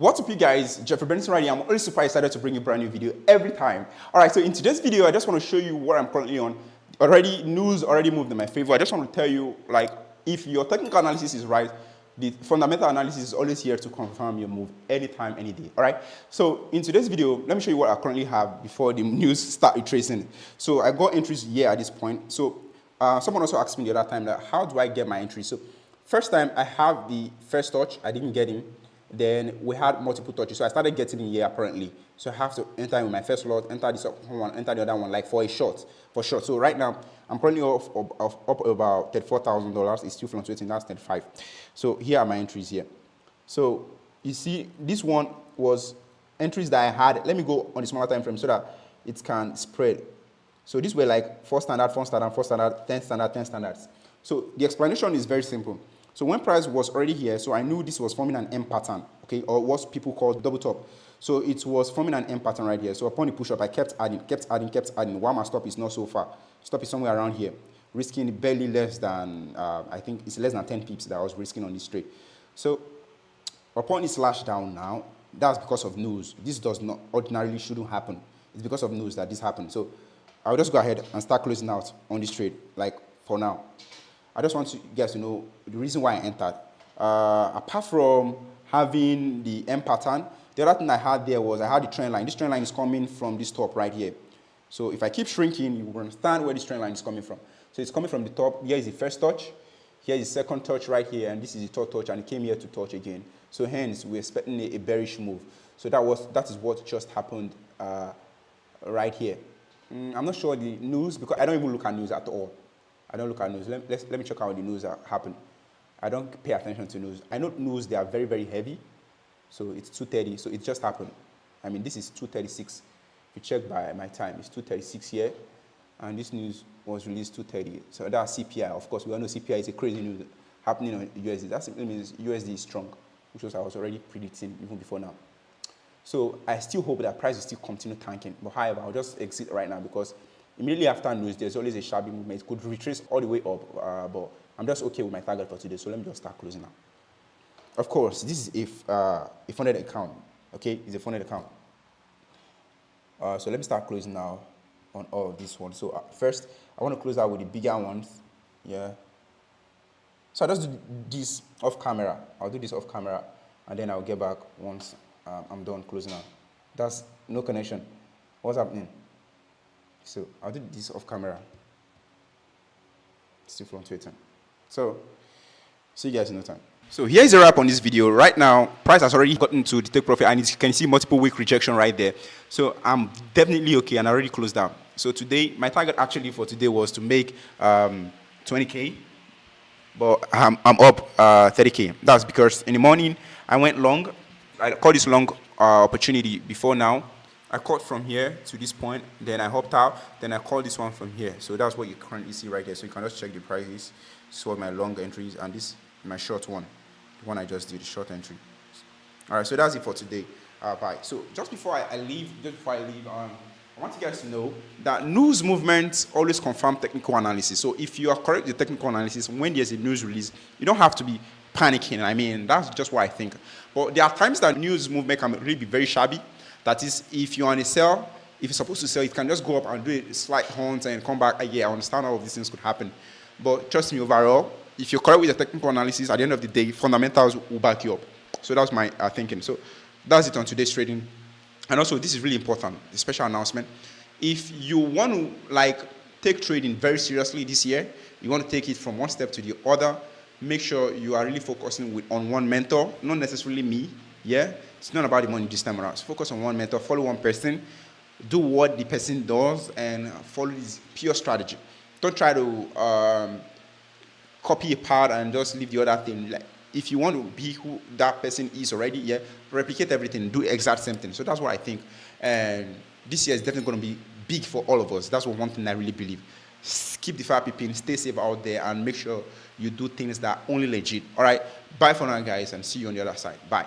What's up, you guys? Jeffrey Benson right here. I'm always super excited to bring you a brand new video every time. Alright, so in today's video, I just want to show you what I'm currently on. News already moved in my favor. I just want to tell you, like, if your technical analysis is right, the fundamental analysis is always here to confirm your move anytime, any day. Alright, so in today's video, let me show you what I currently have before the news start retracing. So I got entries here at this point. So someone also asked me the other time that how do I get my entries? So first time I have the first touch, I didn't get him. Then we had multiple touches, so I started getting in here apparently. So I have to enter with my first lot, enter this one, enter the other one, like for short. So right now, I'm currently up about $34,000. It's still fluctuating, that's 35. So here are my entries here. So you see, this one was entries that I had. Let me go on the smaller time frame so that it can spread. So these were like 4 standard, 4 standard, 4 standard, 10 standard, 10 standards. So the explanation is very simple. So when price was already here, so I knew this was forming an M pattern, okay, or what people call double top. So it was forming an M pattern right here. So upon the push up, I kept adding. While my stop is not so far. Stop is somewhere around here, risking barely less than, I think it's less than 10 pips that I was risking on this trade. So upon it slash down now, that's because of news. This does not ordinarily shouldn't happen. It's because of news that this happened. So I'll just go ahead and start closing out on this trade, like for now. I just want you guys to know the reason why I entered. Apart from having the M pattern, the other thing I had there was I had the trend line. This trend line is coming from this top right here. So if I keep shrinking, you will understand where this trend line is coming from. So it's coming from the top. Here is the first touch. Here is the second touch right here. And this is the third touch. And it came here to touch again. So hence, we're expecting a bearish move. So that is what just happened right here. I'm not sure the news, because I don't even look at news at all. I don't look at news. Let me check out the news that happened. I don't pay attention to news. I know news, they are very, very heavy. So it's 2:30. So it just happened. I mean, this is 2:36. If you check by my time, it's 2:36 here. And this news was released 2:30. So that's CPI. Of course, we all know CPI is a crazy news happening on USD. That simply means USD is strong, which I was already predicting even before now. So I still hope that price will still continue tanking. But however, I'll just exit right now because immediately after news, there's always a shabby movement. It could retrace all the way up, but I'm just okay with my target for today. So let me just start closing now. Of course, this is a funded account. Okay, it's a funded account. So let me start closing now on all of these ones. So first, I want to close out with the bigger ones. Yeah. So I'll just do this off camera. I'll do this off camera, and then I'll get back once I'm done closing out. That's no connection. What's happening? So I'll do this off camera. Still fluctuating. So see you guys in no time. So here's a wrap on this video. Right now, price has already gotten to the take profit, and you can see multiple week rejection right there. So I'm definitely okay, and I already closed down. So today, my target actually for today was to make 20K, but I'm up 30K. That's because in the morning I went long. I called this long opportunity before now. I caught from here to this point, then I hopped out, then I called this one from here. So that's what you currently see right here. So you can just check the prices. This is what my long entries, and this my short one, the one I just did, the short entry. All right, so that's it for today. Bye. So just before I leave, I want you guys to know that news movements always confirm technical analysis. So if you are correct with the technical analysis, when there's a news release, you don't have to be panicking. I mean, that's just what I think. But there are times that news movement can really be very shabby. That is, if you're on a sell, if you're supposed to sell, it can just go up and do a slight hunt and come back. Yeah, I understand all of these things could happen. But trust me, overall, if you're correct with the technical analysis, at the end of the day, fundamentals will back you up. So that's my thinking. So that's it on today's trading. And also, this is really important, a special announcement. If you want to take trading very seriously this year, you want to take it from one step to the other, make sure you are really focusing on one mentor, not necessarily me. Yeah, it's not about the money this time around. So focus on one mentor, follow one person, do what the person does, and follow this pure strategy. Don't try to copy a part and just leave the other thing. Like, if you want to be who that person is already, yeah, replicate everything, do exact same thing. So that's what I think. And this year is definitely going to be big for all of us. That's one thing I really believe. Keep the fire peeping, stay safe out there, and make sure you do things that are only legit. All right, bye for now, guys, and see you on the other side. Bye.